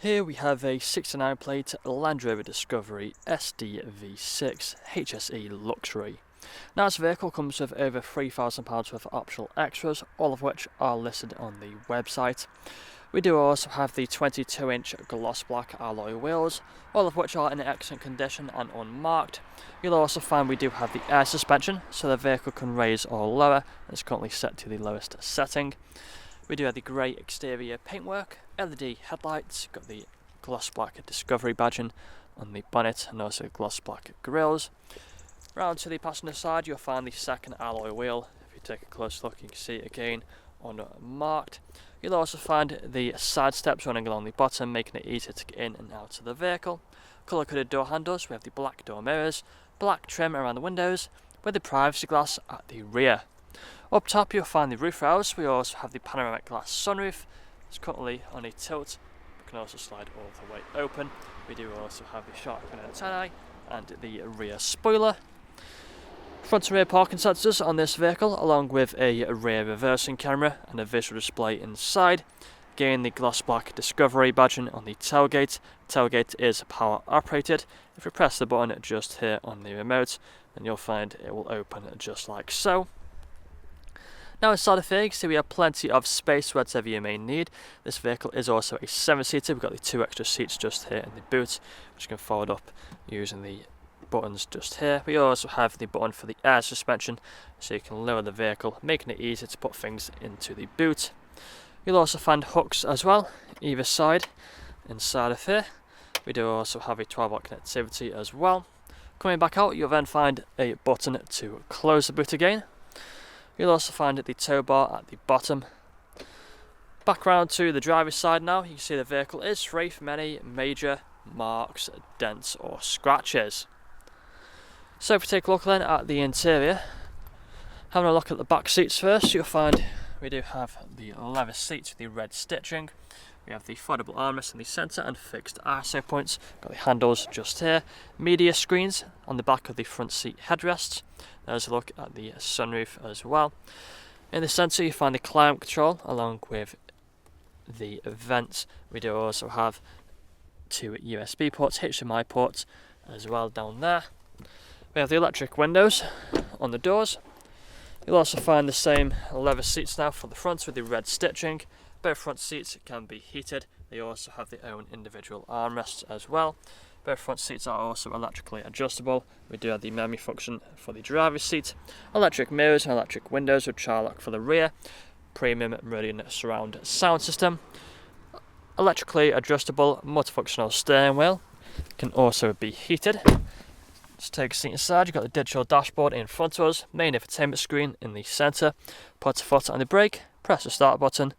Here we have a 69 plate Land Rover Discovery SDV6 HSE Luxury. Now this vehicle comes with over £3,000 worth of optional extras, all of which are listed on the website. We do also have the 22-inch gloss black alloy wheels, all of which are in excellent condition and unmarked. You'll also find we do have the air suspension, so the vehicle can raise or lower. It's currently set to the lowest setting. We do have the grey exterior paintwork, LED headlights, got the gloss black Discovery badging on the bonnet and also gloss black grills. Round to the passenger side you'll find the second alloy wheel. If you take a close look you can see it again unmarked. You'll also find the side steps running along the bottom, making it easier to get in and out of the vehicle. Colour coded door handles, we have the black door mirrors, black trim around the windows with the privacy glass at the rear. Up top you'll find the roof rails. We also have the panoramic glass sunroof. It's currently on a tilt, but can also slide all the way open. We do also have the shark fin antennae and the rear spoiler. Front and rear parking sensors on this vehicle, along with a rear reversing camera and a visual display inside. Again, the gloss black Discovery badging on the tailgate. Tailgate is power operated. If you press the button just here on the remote, then you'll find it will open just like so. Now inside of here, you can see we have plenty of space whatever you may need. This vehicle is also a 7-seater. We've got the 2 extra seats just here in the boot, which you can fold up using the buttons just here. We also have the button for the air suspension, so you can lower the vehicle, making it easier to put things into the boot. You'll also find hooks as well, either side, inside of here. We do also have a 12-volt connectivity as well. Coming back out, you'll then find a button to close the boot again. You'll also find the tow bar at the bottom. Back round to the driver's side now, you can see the vehicle is free from any major marks, dents or scratches. So if we take a look then at the interior, having a look at the back seats first, you'll find we do have the leather seats with the red stitching. We have the foldable armrest in the centre and fixed ISO points. Got the handles just here. Media screens on the back of the front seat headrests. There's a look at the sunroof as well. In the centre you find the climate control along with the vents. We do also have 2 USB ports, HDMI ports as well down there. We have the electric windows on the doors. You'll also find the same leather seats now for the front with the red stitching. Both front seats can be heated. They also have their own individual armrests as well. Both front seats are also electrically adjustable. We do have the memory function for the driver's seat. Electric mirrors and electric windows with child lock for the rear. Premium Meridian surround sound system. Electrically adjustable multifunctional steering wheel. Can also be heated. Just take a seat inside, you've got the digital dashboard in front of us, main infotainment screen in the centre. Put a foot on the brake, press the start button.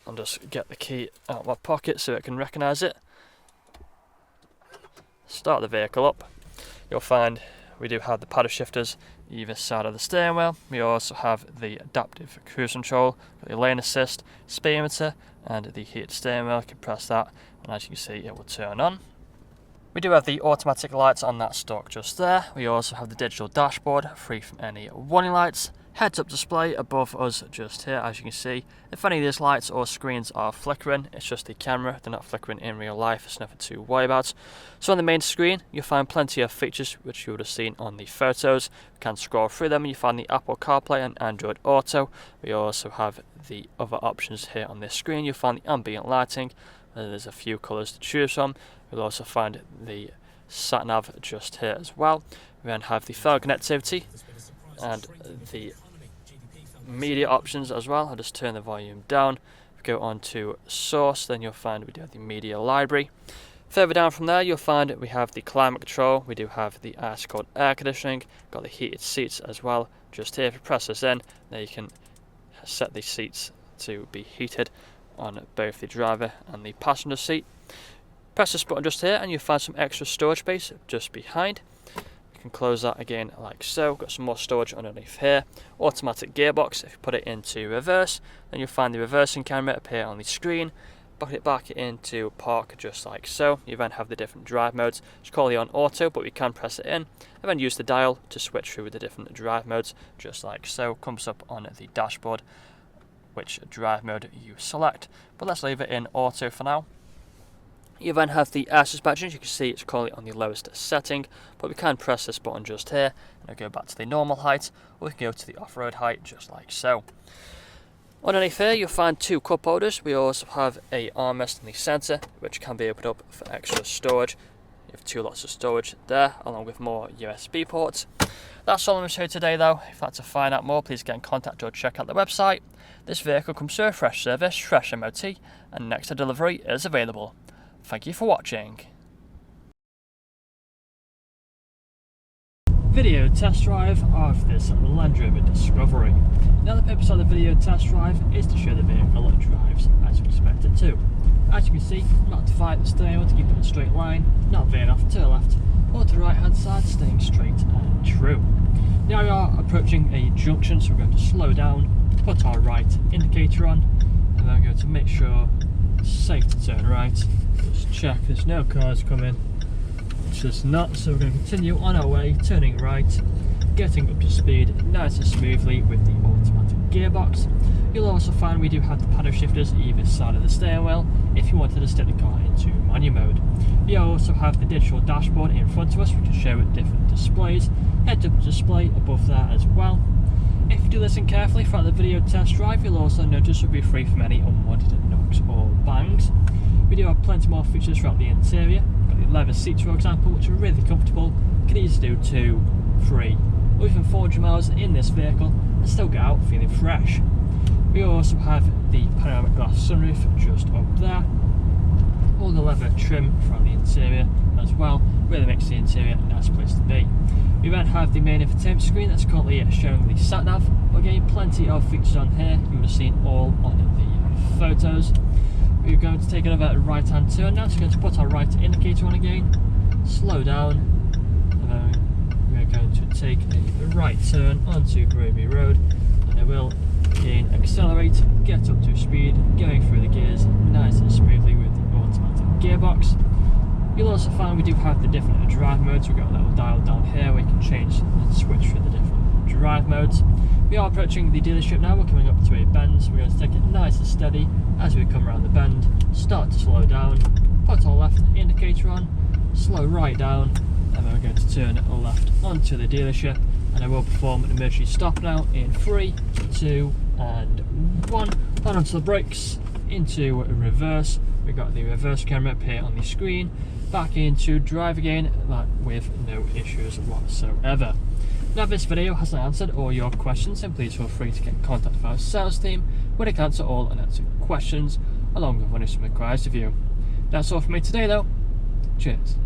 I'll just get the key out of my pocket so it can recognise it. Start the vehicle up. You'll find we do have the paddle shifters either side of the steering wheel. We also have the adaptive cruise control, the lane assist, speedometer and the heated steering wheel. You can press that and as you can see it will turn on. We do have the automatic lights on that stalk just there. We also have the digital dashboard, free from any warning lights. Heads-up display above us just here, as you can see. If any of these lights or screens are flickering, it's just the camera. They're not flickering in real life, it's nothing to worry about. So on the main screen, you'll find plenty of features which you would have seen on the photos. You can scroll through them and you find the Apple CarPlay and Android Auto. We also have the other options here on this screen. You'll find the ambient lighting. There's a few colours to choose from. You'll also find the sat-nav just here as well. We then have the phone connectivity and the media options as well. I'll just turn the volume down. If we go on to source, then you'll find we do have the media library. Further down from there, you'll find we have the climate control. We do have the ice-cold air conditioning. Got the heated seats as well. Just here, if you press this in, then you can set the seats to be heated on both the driver and the passenger seat. Press this button just here and you'll find some extra storage space just behind. You can close that again like so. Got some more storage underneath here. Automatic gearbox. If you put it into reverse, then you'll find the reversing camera appear on the screen. put it back into park just like so. You then have the different drive modes. It's currently on auto, but we can press it in and then use the dial to switch through the different drive modes just like so. Comes up on the dashboard which drive mode you select, but let's leave it in auto for now. You then have the air suspension. You can see it's currently on the lowest setting, but we can press this button just here and it'll go back to the normal height, or we can go to the off-road height just like so. Underneath here you'll find 2 cup holders. We also have a armrest in the centre which can be opened up for extra storage. You have 2 lots of storage there along with more USB ports. That's all I'm going to show you today though. If you'd like to find out more, please get in contact or check out the website. This vehicle comes through a fresh service, fresh MOT, and next day delivery is available. Thank you for watching. Video test drive of this Land Rover Discovery. Now the purpose of the video test drive is to show the vehicle drives as you expect it to. As you can see, not to fight the steering wheel to keep it in a straight line, not veering off to the left or to the right hand side, staying straight and true. Now we are approaching a junction, so we're going to slow down, put our right indicator on, and then we're going to make sure it's safe to turn right. Just check there's no cars coming, which there's not, so we're going to continue on our way, turning right, getting up to speed nice and smoothly with the automatic gearbox. You'll also find we do have the paddle shifters either side of the steering wheel if you wanted to stick the car into manual mode. We also have the digital dashboard in front of us, which will show different displays, head-up display above that as well. If you do listen carefully throughout the video test drive, you'll also notice we'll be free from any unwanted knocks or bangs. We do have plenty more features throughout the interior. We've got the leather seats, for example, which are really comfortable. You can easily do 2, 3, or even 400 miles in this vehicle and still get out feeling fresh. We also have the panoramic glass sunroof just up there. All the leather trim throughout the interior as well, really makes the interior a nice place to be. We then have the main infotainment screen that's currently showing the sat nav. Again, plenty of features on here. You would have seen all on the photos. We're going to take another right hand turn now, so we're going to put our right indicator on again, slow down, and then we're going to take a right turn onto Gravy Road, and I will again accelerate, get up to speed, going through the gears nice and smoothly with the automatic gearbox. You'll also find we do have the different drive modes. We've got a little dial down here where you can change and switch through the different drive modes. We are approaching the dealership now. We're coming up to a bend, so we're going to take it nice and steady as we come around the bend, start to slow down, put our left indicator on, slow right down, and then we're going to turn left onto the dealership, and I will perform an emergency stop now in 3, 2 and 1. Hold onto the brakes, into reverse. We've got the reverse camera up here on the screen, back into drive again, with no issues whatsoever. Now if this video hasn't answered all your questions, then please feel free to get in contact with our sales team, where they can answer all unanswered questions, along with when it's required of you. That's all from me today though. Cheers.